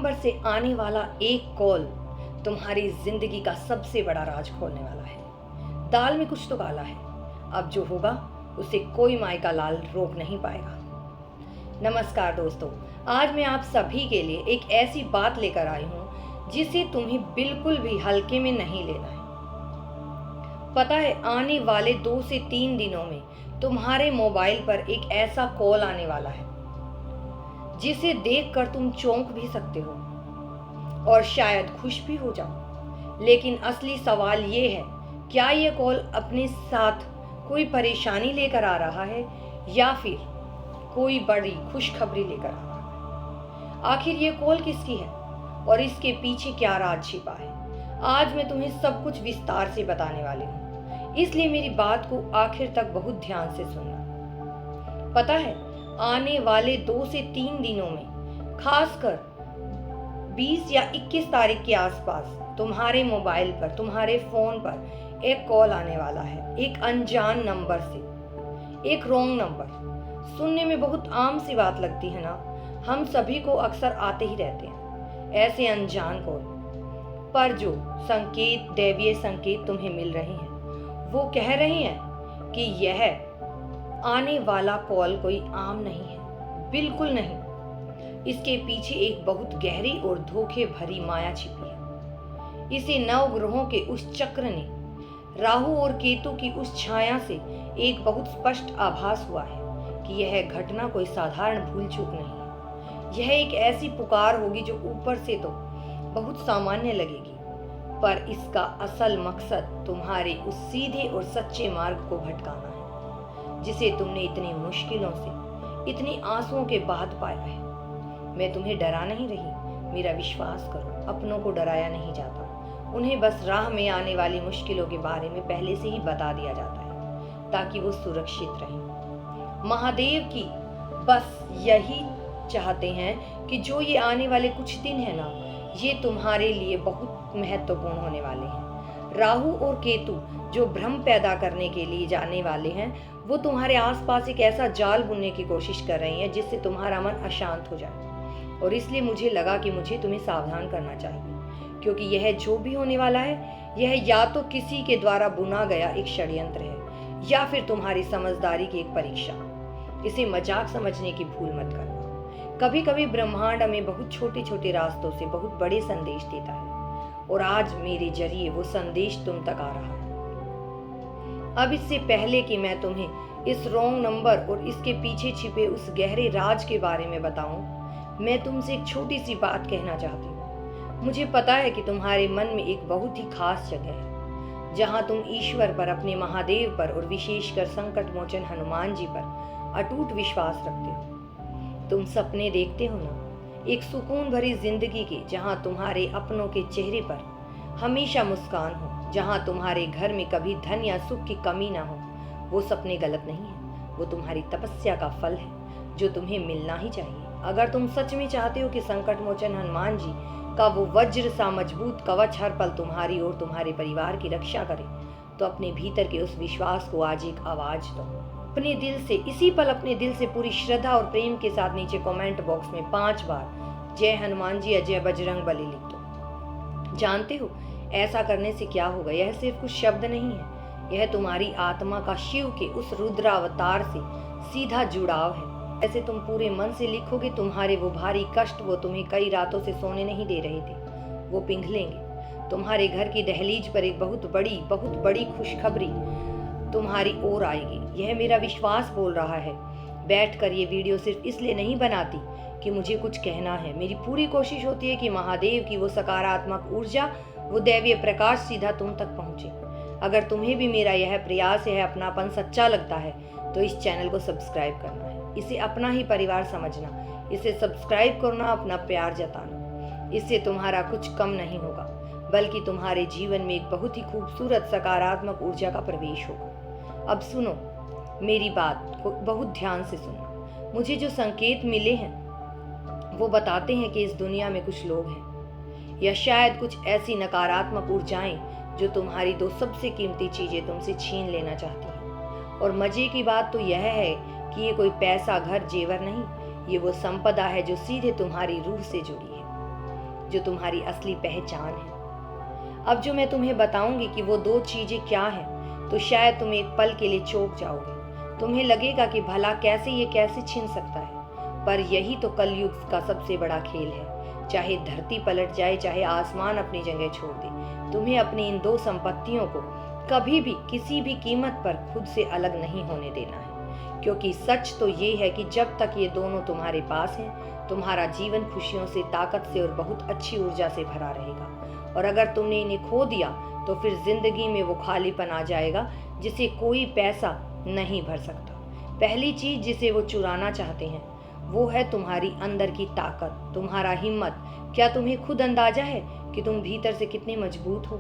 Number से आने वाला एक कॉल तुम्हारी जिंदगी का सबसे बड़ा राज खोलने वाला है। दाल में कुछ तो काला है। अब जो होगा उसे कोई माई का लाल रोक नहीं पाएगा। नमस्कार दोस्तों, आज मैं आप सभी के लिए एक ऐसी बात लेकर आई हूँ जिसे तुम्हें बिल्कुल भी हल्के में नहीं लेना है। पता है, आने वाले 2 से 3 दिनों में तुम्हारे मोबाइल पर एक ऐसा कॉल आने वाला है जिसे देखकर तुम चौंक भी सकते हो और शायद खुश भी हो जाओ। लेकिन असली सवाल ये है, क्या ये कॉल अपने साथ कोई परेशानी लेकर आ रहा है या फिर कोई बड़ी खुशखबरी लेकर आ रहा है? आखिर ये कॉल किसकी है और इसके पीछे क्या राज छिपा है? आज मैं तुम्हें सब कुछ विस्तार से बताने वाली हूँ, इसलिए मेरी बात को आखिर तक बहुत ध्यान से सुनना। पता है, आने वाले 2 से 3 दिनों में, खासकर 20 या 21 तारीख के आसपास, तुम्हारे मोबाइल पर, तुम्हारे फोन पर एक कॉल आने वाला है, एक अनजान नंबर से, एक रॉन्ग नंबर। सुनने में बहुत आम सी बात लगती है ना, हम सभी को अक्सर आते ही रहते हैं ऐसे अनजान कॉल। पर जो संकेत, दैवीय संकेत तुम्हें मिल रहे हैं, वो कह रहे हैं कि यह आने वाला कॉल कोई आम नहीं है, बिल्कुल नहीं। इसके पीछे एक बहुत गहरी और धोखे भरी माया छिपी है। इसे नवग्रहों के उस चक्र ने, राहु और केतु की उस छाया से एक बहुत स्पष्ट आभास हुआ है कि यह घटना कोई साधारण भूल चूक नहीं है। यह एक ऐसी पुकार होगी जो ऊपर से तो बहुत सामान्य लगेगी, पर इसका असल मकसद तुम्हारे उस सीधे और सच्चे मार्ग को भटकाना है जिसे तुमने इतनी मुश्किलों से, इतनी आंसुओं के बाद पाया है। मैं तुम्हें डरा नहीं रही, मेरा विश्वास करो, अपनों को डराया नहीं जाता। उन्हें बस राह में आने वाली मुश्किलों के बारे में पहले से ही बता दिया जाता है ताकि वो सुरक्षित रहें। महादेव की बस यही चाहते हैं कि जो ये आने वाले कुछ दिन है ना, ये तुम्हारे लिए बहुत महत्वपूर्ण होने वाले हैं। राहु और केतु जो भ्रम पैदा करने के लिए जाने वाले हैं, वो तुम्हारे आसपास एक ऐसा जाल बुनने की कोशिश कर रही हैं जिससे तुम्हारा मन अशांत हो जाए। और इसलिए मुझे लगा कि मुझे तुम्हें सावधान करना चाहिए, क्योंकि यह जो भी होने वाला है, यह या तो किसी के द्वारा बुना गया एक षड्यंत्र है या फिर तुम्हारी समझदारी की एक परीक्षा। इसे मजाक समझने की भूल मत करना। कभी कभी ब्रह्मांड हमें बहुत छोटे छोटे रास्तों से बहुत बड़े संदेश देता है, और आज मेरे जरिए वो संदेश तुम तक आ रहा है। अब इससे पहले कि मैं तुम्हें इस रॉन्ग नंबर और इसके पीछे छिपे उस गहरे राज के बारे में बताऊं, मैं तुमसे एक छोटी सी बात कहना चाहती हूँ। मुझे पता है कि तुम्हारे मन में एक बहुत ही खास जगह है जहां तुम ईश्वर पर, अपने महादेव पर और विशेषकर संकट मोचन हनुमान जी पर अटूट विश्वास रखते हो। तुम सपने देखते हो ना, एक सुकून भरी जिंदगी के, जहां तुम्हारे अपनों के चेहरे पर हमेशा मुस्कान हो, जहां तुम्हारे घर में कभी धन या सुख की कमी ना हो। वो सपने गलत नहीं है, वो तुम्हारी तपस्या का फल है जो तुम्हें मिलना ही चाहिए। अगर तुम सच में चाहते हो कि संकट मोचन हनुमान जी का वो वज्र सा मजबूत कवच हर पल तुम्हारी और तुम्हारे परिवार की रक्षा करे, तो अपने भीतर के उस विश्वास को आज एक आवाज दो। अपने दिल से, इसी पल अपने दिल से पूरी श्रद्धा और प्रेम के साथ नीचे कमेंट बॉक्स में 5 बार जय हनुमान जी, अजय बजरंग बली लिख दो। जानते हो ऐसा करने से क्या होगा? यह सिर्फ कुछ शब्द नहीं है, यह तुम्हारी आत्मा का शिव के उस रुद्रावतार से सीधा जुड़ाव है। ऐसे तुम पूरे मन से लिखोगे, तुम्हारे वो भारी कष्ट, वो तुम्हें कई रातों से सोने नहीं दे रहे थे, वो पिघलेंगे। तुम्हारे घर की दहलीज पर एक बहुत बड़ी खुशखबरी तुम्हारी ओर आएगी। यह मेरा विश्वास बोल रहा है। बैठकर ये वीडियो सिर्फ इसलिए नहीं बनाती कि मुझे कुछ कहना है। मेरी पूरी कोशिश होती है कि महादेव की वो सकारात्मक ऊर्जा, वो दैवीय प्रकाश सीधा तुम तक पहुंचे। अगर तुम्हें भी मेरा यह प्रयास, यह अपनापन सच्चा लगता है, तो इस चैनल को सब्सक्राइब करना है, इसे अपना ही परिवार समझना, इसे सब्सक्राइब करना, अपना प्यार जताना। इससे तुम्हारा कुछ कम नहीं होगा, बल्कि तुम्हारे जीवन में एक बहुत ही खूबसूरत सकारात्मक ऊर्जा का प्रवेश होगा। अब सुनो, मेरी बात को बहुत ध्यान से सुनना। मुझे जो संकेत मिले हैं वो बताते हैं कि इस दुनिया में कुछ लोग हैं, या शायद कुछ ऐसी नकारात्मक ऊर्जाएं जो तुम्हारी 2 सबसे कीमती चीजें तुमसे छीन लेना चाहती हैं। और मजे की बात तो यह है कि ये कोई पैसा, घर, जेवर नहीं, ये वो संपदा है जो सीधे तुम्हारी रूह से जुड़ी है। जो तुम्हारी असली पहचान है। अब जो मैं तुम्हें बताऊंगी कि वो 2 चीजें क्या हैं, तो शायद तुम एक पल के लिए चौंक जाओगे। तुम्हें लगेगा कि भला ये कैसे छिन सकता है, पर यही तो कलयुग का सबसे बड़ा खेल है। चाहे धरती पलट जाए, चाहे आसमान अपनी जगह छोड़ दे, तुम्हें अपनी इन 2 संपत्तियों को कभी भी किसी भी कीमत पर खुद से अलग नहीं होने देना है। क्योंकि सच तो ये है कि जब तक ये दोनों तुम्हारे पास हैं, तुम्हारा जीवन खुशियों से, ताकत से और बहुत अच्छी ऊर्जा से भरा रहेगा। और अगर तुमने इन्हें खो दिया तो फिर जिंदगी में वो खालीपन आ जाएगा जिसे कोई पैसा नहीं भर सकता। पहली चीज जिसे वो चुराना चाहते हैं वो है तुम्हारी अंदर की ताकत, तुम्हारा हिम्मत। क्या तुम्हें खुद अंदाजा है कि तुम भीतर से कितने मजबूत हो?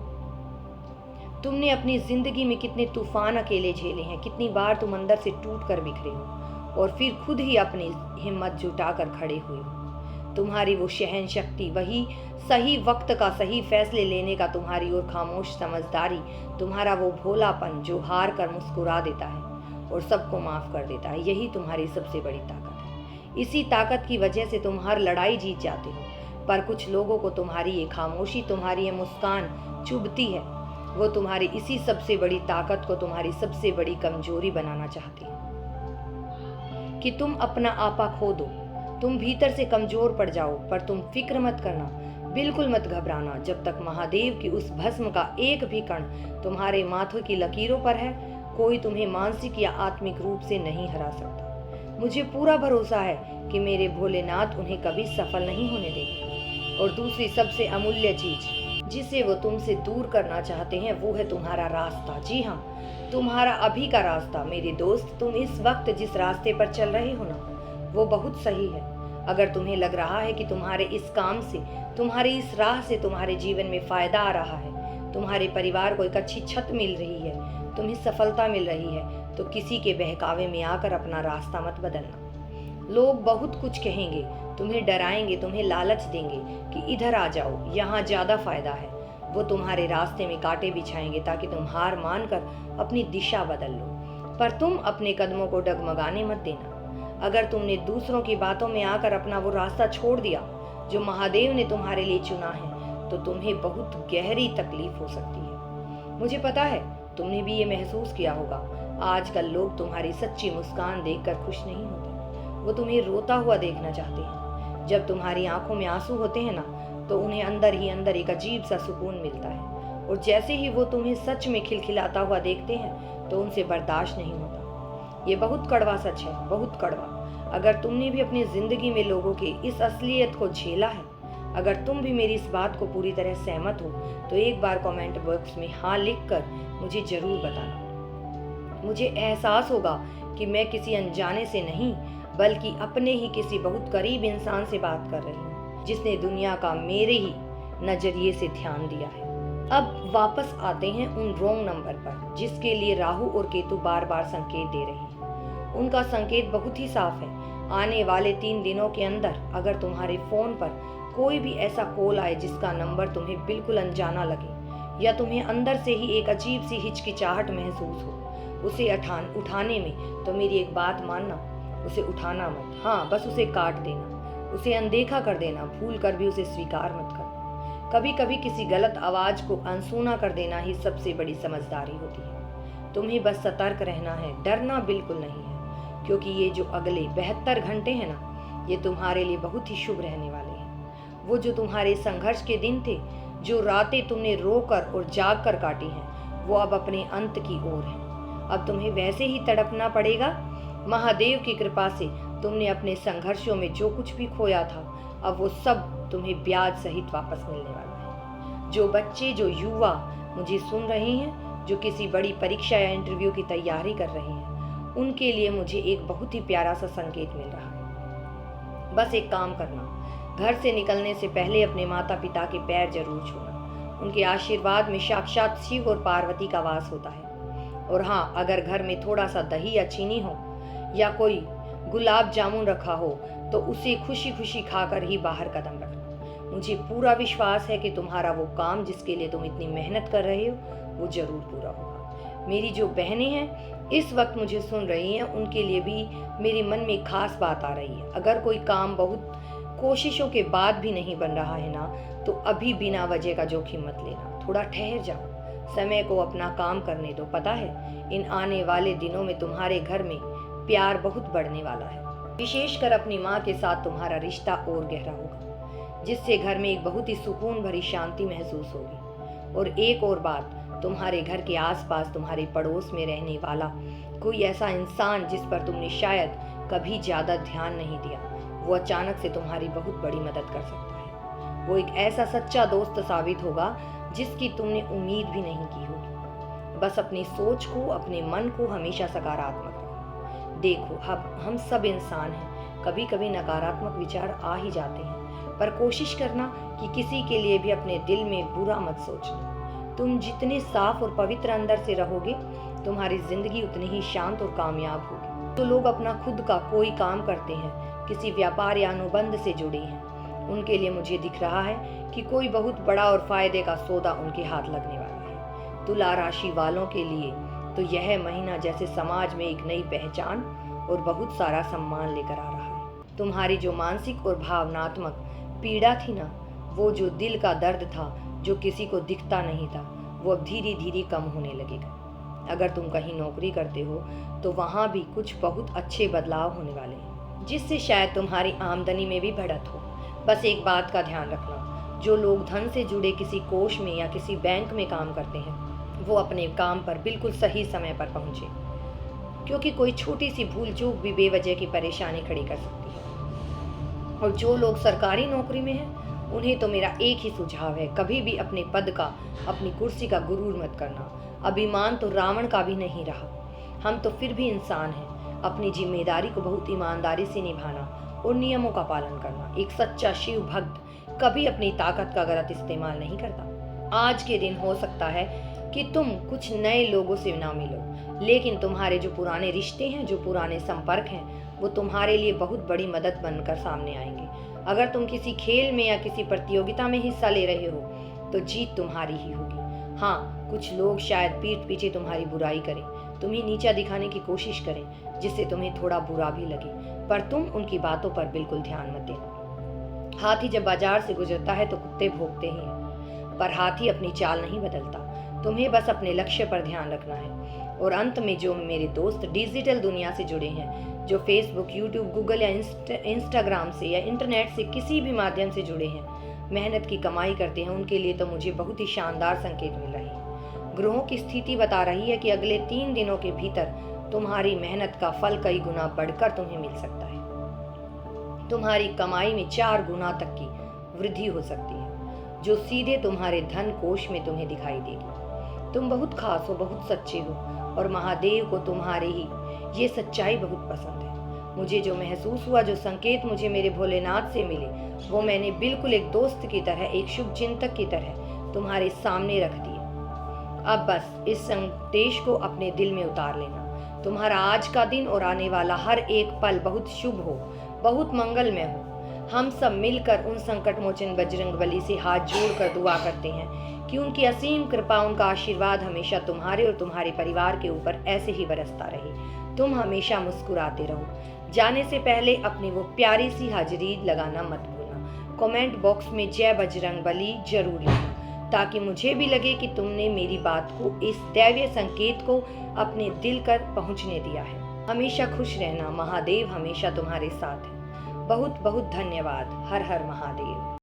तुमने अपनी जिंदगी में कितने तूफान अकेले झेले हैं, कितनी बार तुम अंदर से टूट कर बिखरे हो और फिर खुद ही अपनी हिम्मत जुटाकर खड़े हुए हो। तुम्हारी वो सहन शक्ति, वही सही वक्त का सही फैसले लेने का तुम्हारी और खामोश समझदारी, तुम्हारा वो भोलापन जो हार कर मुस्कुरा देता है और सबको माफ कर देता है, यही तुम्हारी सबसे बड़ी ताकत है। इसी ताकत की वजह से तुम हर लड़ाई जीत जाते हो। पर कुछ लोगों को तुम्हारी ये खामोशी, तुम्हारी ये मुस्कान चुभती है। वो तुम्हारी इसी सबसे बड़ी ताकत को तुम्हारी सबसे बड़ी कमजोरी बनाना चाहती है कि तुम अपना आपा खो दो, तुम भीतर से कमजोर पड़ जाओ। पर तुम फिक्र मत करना, बिल्कुल मत घबराना। जब तक महादेव की उस भस्म का एक भी कण तुम्हारे माथे की लकीरों पर है, कोई तुम्हें मानसिक या आत्मिक रूप से नहीं हरा सकता। मुझे पूरा भरोसा है कि मेरे भोलेनाथ उन्हें कभी सफल नहीं होने देंगे। और दूसरी सबसे अमूल्य चीज जिसे वो तुमसे दूर करना चाहते हैं वो है तुम्हारा रास्ता। जी हाँ, तुम्हारा अभी का रास्ता। मेरे दोस्त, तुम इस वक्त जिस रास्ते पर चल रहे हो ना, वो बहुत सही है। अगर तुम्हें लग रहा है कि तुम्हारे इस काम से, तुम्हारी इस राह से तुम्हारे जीवन में फायदा आ रहा है, तुम्हारे परिवार को एक अच्छी छत मिल रही है, तुम्हें सफलता मिल रही है, तो किसी के बहकावे में आकर अपना रास्ता मत बदलना। लोग बहुत कुछ कहेंगे, तुम्हें डराएंगे, तुम्हें लालच देंगे कि इधर आ जाओ, यहाँ ज्यादा फायदा है। वो तुम्हारे रास्ते में कांटे बिछाएंगे ताकि तुम हार मानकर अपनी दिशा बदल लो। पर तुम अपने कदमों को डगमगाने मत देना। अगर तुमने दूसरों की बातों में आकर अपना वो रास्ता छोड़ दिया जो महादेव ने तुम्हारे लिए चुना है, तो तुम्हें बहुत गहरी तकलीफ हो सकती है। मुझे पता है तुमने भी ये महसूस किया होगा। आजकल लोग तुम्हारी सच्ची मुस्कान देखकर खुश नहीं होते, वो तुम्हें रोता हुआ देखना चाहते हैं। जब तुम्हारी आंखों में आंसू होते हैं ना, तो उन्हें अंदर ही अंदर एक अजीब सा सुकून मिलता है। और जैसे ही वो तुम्हें सच में खिलखिलाता हुआ देखते हैं, तो उनसे बर्दाश्त नहीं होता। ये बहुत कड़वा सच है, बहुत कड़वा। अगर तुमने भी अपनी जिंदगी में लोगों की इस असलियत को झेला है, अगर तुम भी मेरी इस बात को पूरी तरह सहमत हो, तो एक बार कमेंट बॉक्स में हाँ लिखकर मुझे जरूर बताना। मुझे एहसास होगा कि मैं किसी अनजाने से नहीं, बल्कि अपने ही किसी बहुत करीब इंसान से बात कर रही हूँ, जिसने दुनिया का मेरे ही नजरिए से ध्यान दिया है। अब वापस आते हैं उन रॉन्ग नंबर पर, जिसके लिए राहु और केतु बार बार संकेत दे रहे हैं। उनका संकेत बहुत ही साफ है। आने वाले 3 दिनों के अंदर अगर तुम्हारे फोन पर कोई भी ऐसा कॉल आए जिसका नंबर तुम्हें बिल्कुल अनजाना लगे, या तुम्हें अंदर से ही एक अजीब सी हिचकिचाहट महसूस हो उसे उठाने में, तो मेरी एक बात मानना, उसे उठाना मत। हाँ, बस उसे काट देना, उसे अनदेखा कर देना, भूल कर भी उसे स्वीकार मत करना। कभी कभी किसी गलत आवाज को अनसुना कर देना ही सबसे बड़ी समझदारी होती है। तुम्हें बस सतर्क रहना है, डरना बिल्कुल नहीं है, क्योंकि ये जो अगले 72 घंटे हैं ना, ये तुम्हारे लिए बहुत ही शुभ रहने वाले हैं। वो जो तुम्हारे संघर्ष के दिन थे, जो रातें तुमने रोकर और जाग कर काटी हैं, वो अब अपने अंत की ओर हैं। अब तुम्हें वैसे ही तड़पना पड़ेगा। महादेव की कृपा से तुमने अपने संघर्षों में जो कुछ भी खोया था, अब वो सब तुम्हें ब्याज सहित वापस मिलने वाला है। जो बच्चे, जो युवा मुझे सुन रहे हैं, जो किसी बड़ी परीक्षा या इंटरव्यू की तैयारी कर रहे हैं, उनके लिए मुझे एक बहुत ही प्यारा सा संकेत मिल रहा है। बस एक काम करना, घर से निकलने से पहले अपने माता पिता के पैर जरूर छूना। उनके आशीर्वाद में साक्षात शिव और पार्वती का वास होता है। और हाँ, अगर घर में थोड़ा सा दही या चीनी हो, या कोई गुलाब जामुन रखा हो, तो उसे खुशी खुशी खाकर ही बाहर कदम रखना। मुझे पूरा विश्वास है कि तुम्हारा वो काम जिसके लिए तुम इतनी मेहनत कर रहे हो, वो जरूर पूरा होगा। मेरी जो बहनें हैं इस वक्त मुझे सुन रही हैं, उनके लिए भी मेरे मन में खास बात आ रही है। अगर कोई काम बहुत कोशिशों के बाद भी नहीं बन रहा है ना, तो अभी बिना वजह का जोखिम मत लेना, थोड़ा ठहर जाओ, समय को अपना काम करने दो। पता है, इन आने वाले दिनों में तुम्हारे घर में प्यार बहुत बढ़ने वाला है। विशेषकर अपनी माँ के साथ तुम्हारा रिश्ता और गहरा होगा, जिससे घर में एक बहुत ही सुकून भरी शांति महसूस होगी। और एक और बात, तुम्हारे घर के आसपास तुम्हारे पड़ोस में रहने वाला कोई ऐसा इंसान जिस पर तुमने शायद कभी ज्यादा ध्यान नहीं दिया, वो अचानक से तुम्हारी बहुत बड़ी मदद कर सकता है। वो एक ऐसा सच्चा दोस्त साबित होगा जिसकी तुमने उम्मीद भी नहीं की होगी। बस अपनी सोच को, अपने मन को हमेशा सकारात्मक रखो। देखो, हम सब इंसान हैं, कभी कभी नकारात्मक विचार आ ही जाते हैं, पर कोशिश करना कि किसी के लिए भी अपने दिल में बुरा मत सोचना। तुम जितने साफ और पवित्र अंदर से रहोगे, तुम्हारी जिंदगी उतनी ही शांत और कामयाब होगी। तो लोग अपना खुद का कोई काम करते हैं, किसी व्यापार या अनुबंध से जुड़े हैं, उनके लिए मुझे दिख रहा है कि कोई बहुत बड़ा और फायदे का सौदा उनके हाथ लगने वाला है। तुला राशि वालों के लिए तो यह महीना जैसे समाज में एक नई पहचान और बहुत सारा सम्मान लेकर आ रहा है। तुम्हारी जो मानसिक और भावनात्मक पीड़ा थी ना, वो जो दिल का दर्द था, जो किसी को दिखता नहीं था, वो अब धीरे धीरे कम होने लगेगा। अगर तुम कहीं नौकरी करते हो तो वहाँ भी कुछ बहुत अच्छे बदलाव होने वाले हैं, जिससे शायद तुम्हारी आमदनी में भी बढ़त हो। बस एक बात का ध्यान रखना, जो लोग धन से जुड़े किसी कोष में या किसी बैंक में काम करते हैं, वो अपने काम पर बिल्कुल सही समय पर पहुंचे, क्योंकि कोई छोटी सी भूल चूक भी बेवजह की परेशानी खड़ी कर सकती है। और जो लोग सरकारी नौकरी में हैं, उन्हें तो मेरा एक ही सुझाव है, कभी भी अपने पद का, अपनी कुर्सी का गुरूर मत करना। अभिमान तो रावण का भी नहीं रहा। हम तो फिर भी इंसान हैं। अपनी जिम्मेदारी को बहुत ईमानदारी से निभाना और नियमों का पालन करना। एक सच्चा शिव भक्त कभी अपनी ताकत का गलत इस्तेमाल नहीं करता। आज के दिन हो सकता है कि तुम कुछ नए लोगों से ना मिलो, लेकिन तुम्हारे जो पुराने रिश्ते हैं, जो पुराने संपर्क हैं, वो तुम्हारे लिए बहुत बड़ी मदद बनकर सामने आएंगे। अगर तुम किसी खेल में या किसी प्रतियोगिता में हिस्सा ले रहे हो तो जीत तुम्हारी ही होगी। हाँ, कुछ लोग शायद पीठ पीछे तुम्हारी बुराई करें, तुम्हें नीचा दिखाने की कोशिश करें, जिससे तुम्हें थोड़ा बुरा भी लगे, पर तुम उनकी बातों पर बिल्कुल ध्यान मत देना। हाथी जब बाजार से गुजरता है तो कुत्ते भौंकते ही हैं, पर हाथी अपनी चाल नहीं बदलता। तुम्हें बस अपने लक्ष्य पर ध्यान रखना है। और अंत में, जो मेरे दोस्त डिजिटल दुनिया से जुड़े हैं, जो फेसबुक, यूट्यूब, गूगल या इंस्टाग्राम से या इंटरनेट से किसी भी माध्यम से जुड़े हैं, मेहनत की कमाई करते हैं, उनके लिए तो मुझे बहुत ही शानदार संकेत मिल रहे हैं। ग्रहों की स्थिति बता रही है कि अगले 3 दिनों के भीतर तुम्हारी मेहनत का फल कई गुना बढ़कर तुम्हें मिल सकता है। तुम्हारी कमाई में 4 गुना तक की वृद्धि हो सकती है, जो सीधे तुम्हारे धन कोष में तुम्हें दिखाई देगी। तुम बहुत खास हो, बहुत सच्चे हो, और महादेव को तुम्हारे ही ये सच्चाई बहुत पसंद है। मुझे जो महसूस हुआ, जो संकेत मुझे मेरे भोलेनाथ से मिले, वो मैंने बिल्कुल एक दोस्त की तरह, एक शुभ चिंतक की तरह तुम्हारे सामने रख दिए। अब बस इस संदेश को अपने दिल में उतार लेना। तुम्हारा आज का दिन और आने वाला हर एक पल बहुत शुभ हो, बहुत मंगलमय हो। हम सब मिलकर उन संकट मोचन बजरंगबली से हाथ जोड़कर दुआ करते हैं कि उनकी असीम कृपा, उनका आशीर्वाद हमेशा तुम्हारे और तुम्हारे परिवार के ऊपर ऐसे ही बरसता रहे। तुम हमेशा मुस्कुराते रहो। जाने से पहले अपनी वो प्यारी सी हाजिरी लगाना मत भूलना। कमेंट बॉक्स में जय बजरंगबली जरूर लिखना, ताकि मुझे भी लगे कि तुमने मेरी बात को, इस दैवीय संकेत को अपने दिल तक पहुंचने दिया है। हमेशा खुश रहना। महादेव हमेशा तुम्हारे साथ है। बहुत बहुत धन्यवाद। हर हर महादेव।